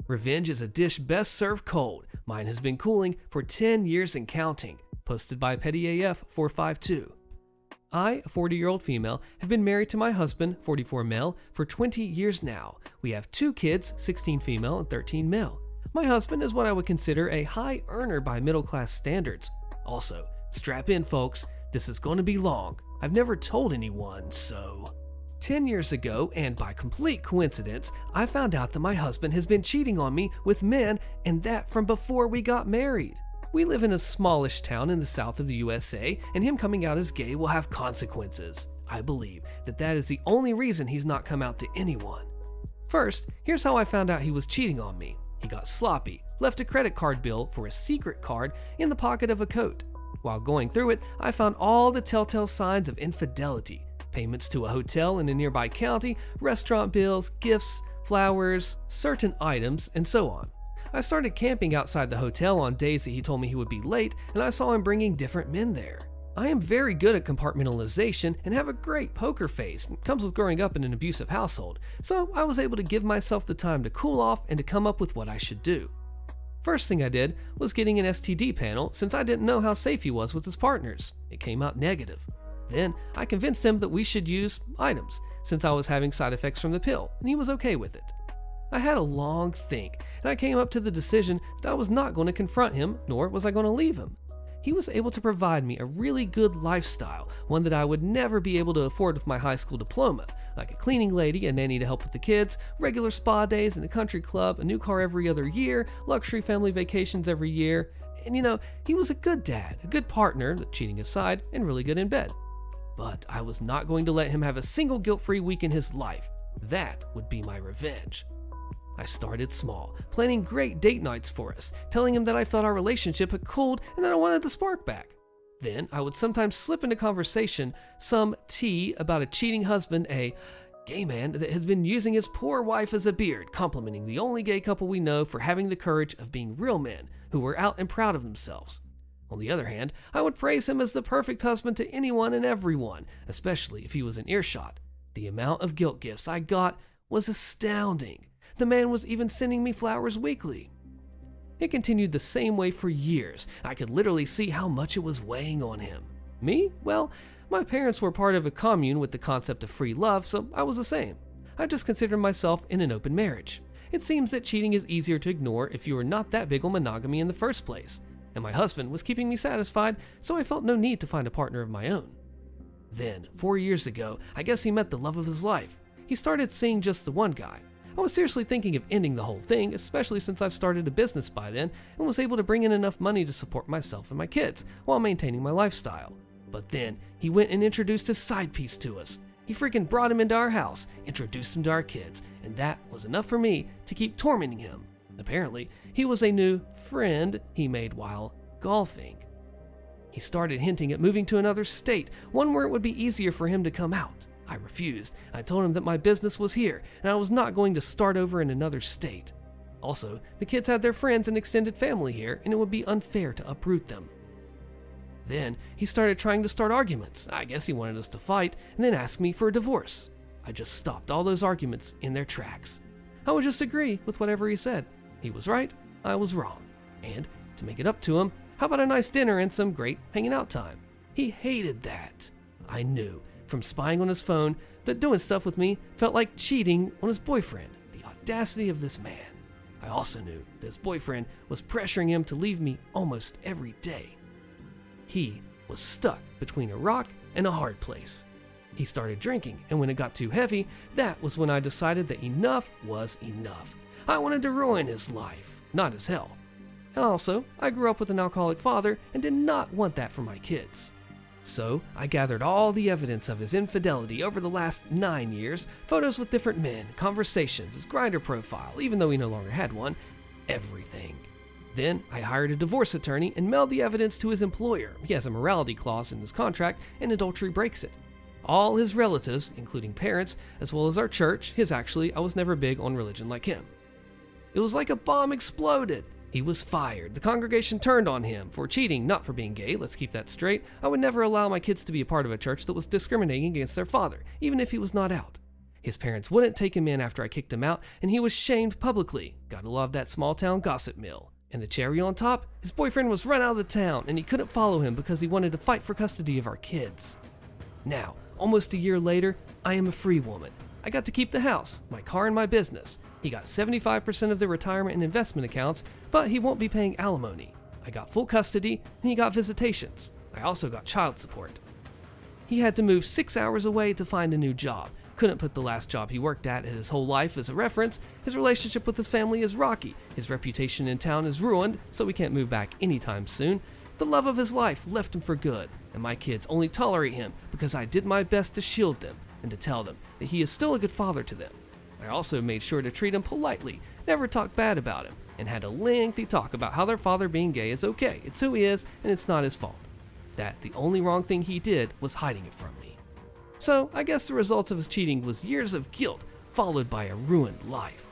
Revenge is a dish best served cold. Mine has been cooling for 10 years and counting. Posted by PettyAF452. I, a 40-year-old female, have been married to my husband, 44 male, for 20 years now. We have 2 kids, 16 female and 13 male. My husband is what I would consider a high earner by middle-class standards. Also, strap in folks, this is going to be long. I've never told anyone, so... 10 years ago, and by complete coincidence, I found out that my husband has been cheating on me with men, and that from before we got married. We live in a smallish town in the south of the USA, and him coming out as gay will have consequences. I believe that that is the only reason he's not come out to anyone. First, here's how I found out he was cheating on me. He got sloppy, left a credit card bill for a secret card in the pocket of a coat. While going through it, I found all the telltale signs of infidelity. Payments to a hotel in a nearby county, restaurant bills, gifts, flowers, certain items, and so on. I started camping outside the hotel on days that he told me he would be late, and I saw him bringing different men there. I am very good at compartmentalization and have a great poker face. It comes with growing up in an abusive household, so I was able to give myself the time to cool off and to come up with what I should do. First thing I did was getting an STD panel since I didn't know how safe he was with his partners. It came out negative. Then I convinced him that we should use items since I was having side effects from the pill, and he was okay with it. I had a long think, and I came up to the decision that I was not going to confront him, nor was I going to leave him. He was able to provide me a really good lifestyle, one that I would never be able to afford with my high school diploma, like a cleaning lady, a nanny to help with the kids, regular spa days in a country club, a new car every other year, luxury family vacations every year, and he was a good dad, a good partner, cheating aside, and really good in bed. But I was not going to let him have a single guilt-free week in his life. That would be my revenge. I started small, planning great date nights for us, telling him that I felt our relationship had cooled and that I wanted the spark back. Then I would sometimes slip into conversation some tea about a cheating husband, a gay man that has been using his poor wife as a beard, complimenting the only gay couple we know for having the courage of being real men who were out and proud of themselves. On the other hand, I would praise him as the perfect husband to anyone and everyone, especially if he was in earshot. The amount of guilt gifts I got was astounding. The man was even sending me flowers weekly. It continued the same way for years. I could literally see how much it was weighing on him. Me? Well, my parents were part of a commune with the concept of free love, so I was the same. I just considered myself in an open marriage. It seems that cheating is easier to ignore if you are not that big on monogamy in the first place. And my husband was keeping me satisfied, so I felt no need to find a partner of my own. Then, 4 years ago, I guess he met the love of his life. He started seeing just the one guy. I was seriously thinking of ending the whole thing, especially since I've started a business by then and was able to bring in enough money to support myself and my kids while maintaining my lifestyle. But then, he went and introduced his side piece to us. He freaking brought him into our house, introduced him to our kids, and that was enough for me to keep tormenting him. Apparently, he was a new friend he made while golfing. He started hinting at moving to another state, one where it would be easier for him to come out. I refused. I told him that my business was here, and I was not going to start over in another state. Also, the kids had their friends and extended family here, and it would be unfair to uproot them. Then, he started trying to start arguments. I guess he wanted us to fight, and then asked me for a divorce. I just stopped all those arguments in their tracks. I would just agree with whatever he said. He was right, I was wrong. And, to make it up to him, how about a nice dinner and some great hanging out time? He hated that. I knew, from spying on his phone, that doing stuff with me felt like cheating on his boyfriend. The audacity of this man. I also knew that his boyfriend was pressuring him to leave me almost every day. He was stuck between a rock and a hard place. He started drinking, and when it got too heavy, that was when I decided that enough was enough. I wanted to ruin his life, not his health. Also, I grew up with an alcoholic father and did not want that for my kids. So, I gathered all the evidence of his infidelity over the last 9 years, photos with different men, conversations, his Grindr profile, even though he no longer had one, everything. Then, I hired a divorce attorney and mailed the evidence to his employer. He has a morality clause in his contract, and adultery breaks it. All his relatives, including parents, as well as our church, I was never big on religion like him. It was like a bomb exploded. He was fired. The congregation turned on him for cheating, not for being gay. Let's keep that straight. I would never allow my kids to be a part of a church that was discriminating against their father, even if he was not out. His parents wouldn't take him in after I kicked him out, and he was shamed publicly. Gotta love that small town gossip mill. And the cherry on top, his boyfriend was run out of the town, and he couldn't follow him because he wanted to fight for custody of our kids. Now, almost a year later, I am a free woman. I got to keep the house, my car, and my business. He got 75% of the retirement and investment accounts, but he won't be paying alimony. I got full custody, and he got visitations. I also got child support. He had to move 6 hours away to find a new job. Couldn't put the last job he worked at his whole life as a reference. His relationship with his family is rocky. His reputation in town is ruined, so he can't move back anytime soon. The love of his life left him for good, and my kids only tolerate him because I did my best to shield them and to tell them that he is still a good father to them. I also made sure to treat him politely, never talk bad about him, and had a lengthy talk about how their father being gay is okay. It's who he is, and it's not his fault. That the only wrong thing he did was hiding it from me. So I guess the results of his cheating was years of guilt, followed by a ruined life.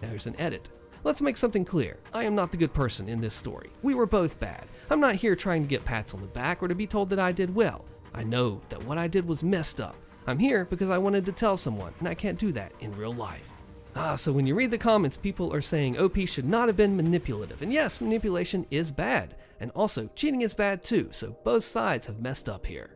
Now here's an edit. Let's make something clear. I am not the good person in this story. We were both bad. I'm not here trying to get pats on the back or to be told that I did well. I know that what I did was messed up. I'm here because I wanted to tell someone, and I can't do that in real life. So when you read the comments, people are saying OP should not have been manipulative. And yes, manipulation is bad. And also, cheating is bad too, so both sides have messed up here.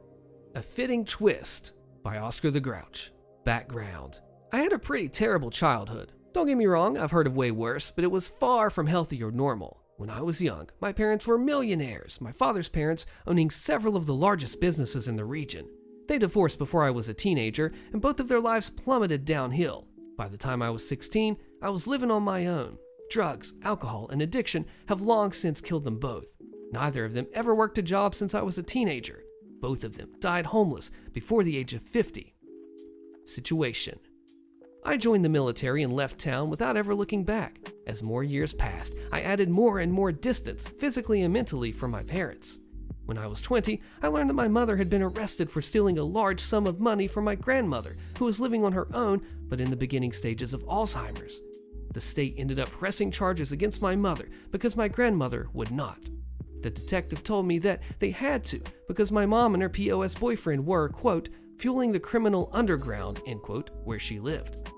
A Fitting Twist by Oscar the Grouch. Background. I had a pretty terrible childhood. Don't get me wrong, I've heard of way worse, but it was far from healthy or normal. When I was young, my parents were millionaires, my father's parents owning several of the largest businesses in the region. They divorced before I was a teenager, and both of their lives plummeted downhill. By the time I was 16, I was living on my own. Drugs, alcohol, and addiction have long since killed them both. Neither of them ever worked a job since I was a teenager. Both of them died homeless before the age of 50. Situation. I joined the military and left town without ever looking back. As more years passed, I added more and more distance, physically and mentally, from my parents. When I was 20, I learned that my mother had been arrested for stealing a large sum of money from my grandmother, who was living on her own but in the beginning stages of Alzheimer's. The state ended up pressing charges against my mother because my grandmother would not. The detective told me that they had to because my mom and her POS boyfriend were, quote, fueling the criminal underground, end quote, where she lived.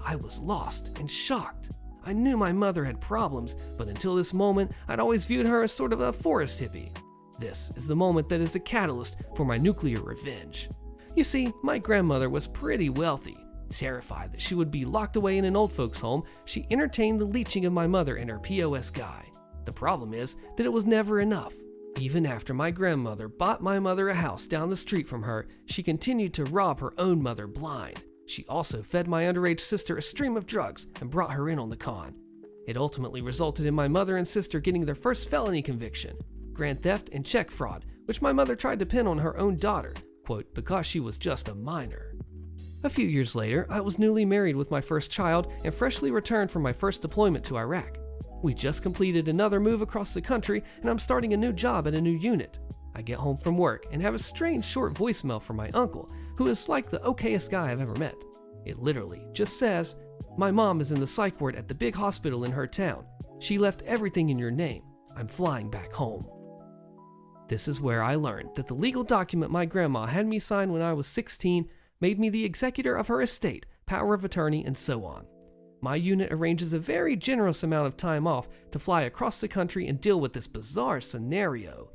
I was lost and shocked. I knew my mother had problems, but until this moment, I'd always viewed her as sort of a forest hippie. This is the moment that is the catalyst for my nuclear revenge. You see, my grandmother was pretty wealthy. Terrified that she would be locked away in an old folks' home, she entertained the leeching of my mother and her POS guy. The problem is that it was never enough. Even after my grandmother bought my mother a house down the street from her, she continued to rob her own mother blind. She also fed my underage sister a stream of drugs and brought her in on the con. It ultimately resulted in my mother and sister getting their first felony conviction, grand theft and check fraud, which my mother tried to pin on her own daughter, quote, because she was just a minor. A few years later, I was newly married with my first child and freshly returned from my first deployment to Iraq. We just completed another move across the country, and I'm starting a new job at a new unit. I get home from work and have a strange short voicemail from my uncle, who is like the okayest guy I've ever met. It literally just says, "My mom is in the psych ward at the big hospital in her town. She left everything in your name. I'm flying back home." This is where I learned that the legal document my grandma had me sign when I was 16 made me the executor of her estate, power of attorney, and so on. My unit arranges a very generous amount of time off to fly across the country and deal with this bizarre scenario.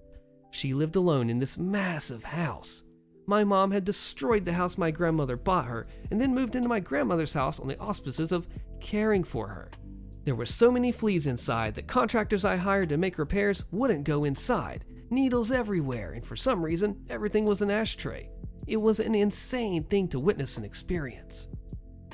She lived alone in this massive house. My mom had destroyed the house my grandmother bought her and then moved into my grandmother's house on the auspices of caring for her. There were so many fleas inside that contractors I hired to make repairs wouldn't go inside. Needles everywhere, and for some reason, everything was an ashtray. It was an insane thing to witness and experience.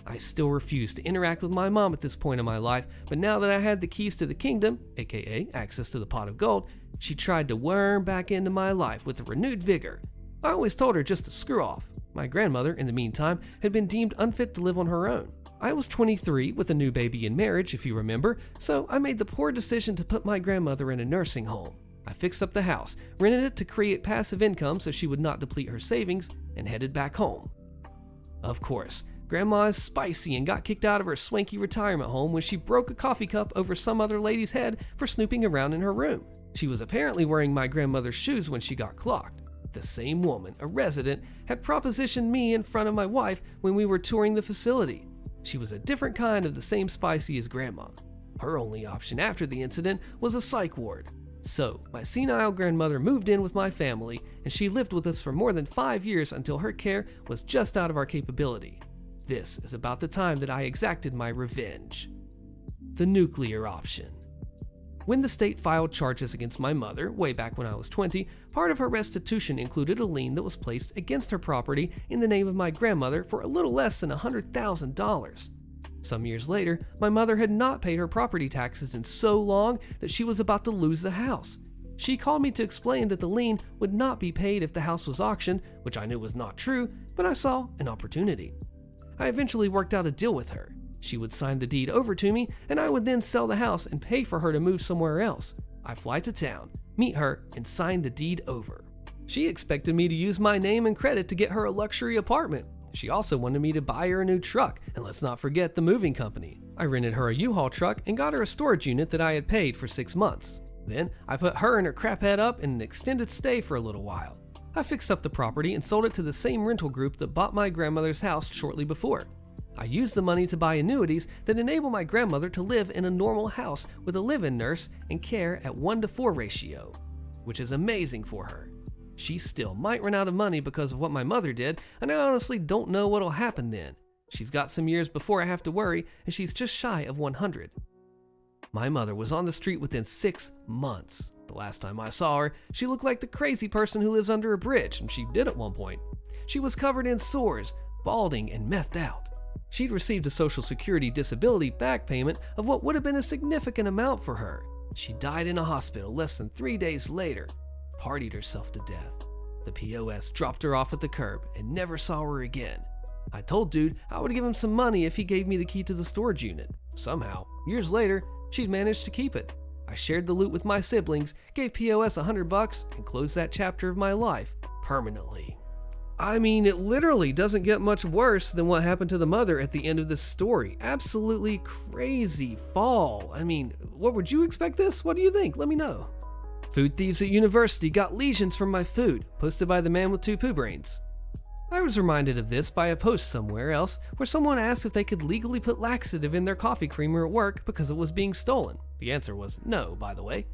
I still refused to interact with my mom at this point in my life, but now that I had the keys to the kingdom, aka access to the pot of gold, she tried to worm back into my life with a renewed vigor. I always told her just to screw off. My grandmother, in the meantime, had been deemed unfit to live on her own. I was 23 with a new baby in marriage, if you remember, so I made the poor decision to put my grandmother in a nursing home. I fixed up the house, rented it to create passive income so she would not deplete her savings, and headed back home. Of course, Grandma is spicy and got kicked out of her swanky retirement home when she broke a coffee cup over some other lady's head for snooping around in her room. She was apparently wearing my grandmother's shoes when she got clocked. The same woman, a resident, had propositioned me in front of my wife when we were touring the facility. She was a different kind of the same spicy as Grandma. Her only option after the incident was a psych ward. So, my senile grandmother moved in with my family, and she lived with us for more than 5 years until her care was just out of our capability. This is about the time that I exacted my revenge. The nuclear option. When the state filed charges against my mother, way back when I was 20, part of her restitution included a lien that was placed against her property in the name of my grandmother for a little less than $100,000. Some years later, my mother had not paid her property taxes in so long that she was about to lose the house. She called me to explain that the lien would not be paid if the house was auctioned, which I knew was not true, but I saw an opportunity. I eventually worked out a deal with her. She would sign the deed over to me, and I would then sell the house and pay for her to move somewhere else. I fly to town, meet her, and sign the deed over. She expected me to use my name and credit to get her a luxury apartment. She also wanted me to buy her a new truck, and let's not forget the moving company. I rented her a U-Haul truck and got her a storage unit that I had paid for 6 months. Then, I put her and her crap head up in an extended stay for a little while. I fixed up the property and sold it to the same rental group that bought my grandmother's house shortly before. I used the money to buy annuities that enable my grandmother to live in a normal house with a live-in nurse and care at 1:4 ratio, which is amazing for her. She still might run out of money because of what my mother did, and I honestly don't know what'll happen then. She's got some years before I have to worry, and she's just shy of 100. My mother was on the street within 6 months. The last time I saw her, she looked like the crazy person who lives under a bridge, and she did at one point. She was covered in sores, balding, and methed out. She'd received a Social Security disability back payment of what would have been a significant amount for her. She died in a hospital less than 3 days later, partied herself to death. The POS dropped her off at the curb and never saw her again. I told dude I would give him some money if he gave me the key to the storage unit. Somehow, years later, she'd managed to keep it. I shared the loot with my siblings, gave POS $100, and closed that chapter of my life permanently. I mean, it literally doesn't get much worse than what happened to the mother at the end of this story. Absolutely crazy fall. I mean, what would you expect this? What do you think? Let me know. Food thieves at university got lesions from my food, posted by the man with 2 poo brains. I was reminded of this by a post somewhere else where someone asked if they could legally put laxative in their coffee creamer at work because it was being stolen. The answer was no, by the way.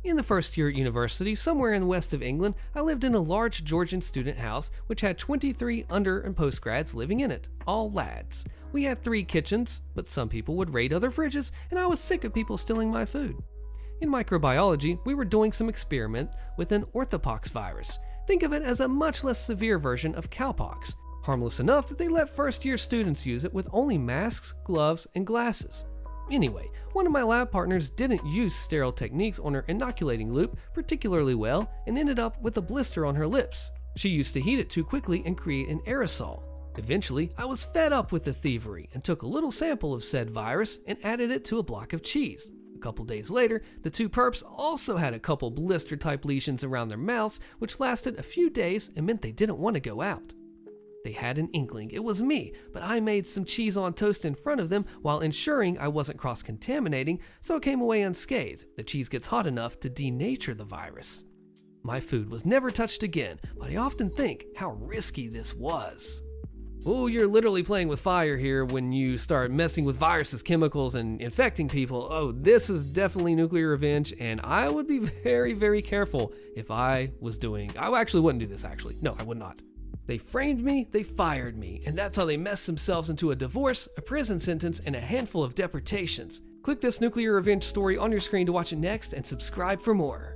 In the first year at university, somewhere in the west of England, I lived in a large Georgian student house which had 23 under and postgrads living in it, all lads. We had 3 kitchens, but some people would raid other fridges, and I was sick of people stealing my food. In microbiology, we were doing some experiment with an orthopox virus. Think of it as a much less severe version of cowpox, harmless enough that they let first-year students use it with only masks, gloves, and glasses. Anyway, one of my lab partners didn't use sterile techniques on her inoculating loop particularly well and ended up with a blister on her lips. She used to heat it too quickly and create an aerosol. Eventually, I was fed up with the thievery and took a little sample of said virus and added it to a block of cheese. A couple days later, the 2 perps also had a couple blister-type lesions around their mouths, which lasted a few days and meant they didn't want to go out. They had an inkling it was me, but I made some cheese on toast in front of them while ensuring I wasn't cross-contaminating, so it came away unscathed. The cheese gets hot enough to denature the virus. My food was never touched again, but I often think how risky this was. Oh, you're literally playing with fire here when you start messing with viruses, chemicals, and infecting people. Oh, this is definitely nuclear revenge, and I would be very, very careful if I was doing... I actually wouldn't do this, actually. No, I would not. They framed me, they fired me, and that's how they messed themselves into a divorce, a prison sentence, and a handful of deportations. Click this nuclear revenge story on your screen to watch it next, and subscribe for more.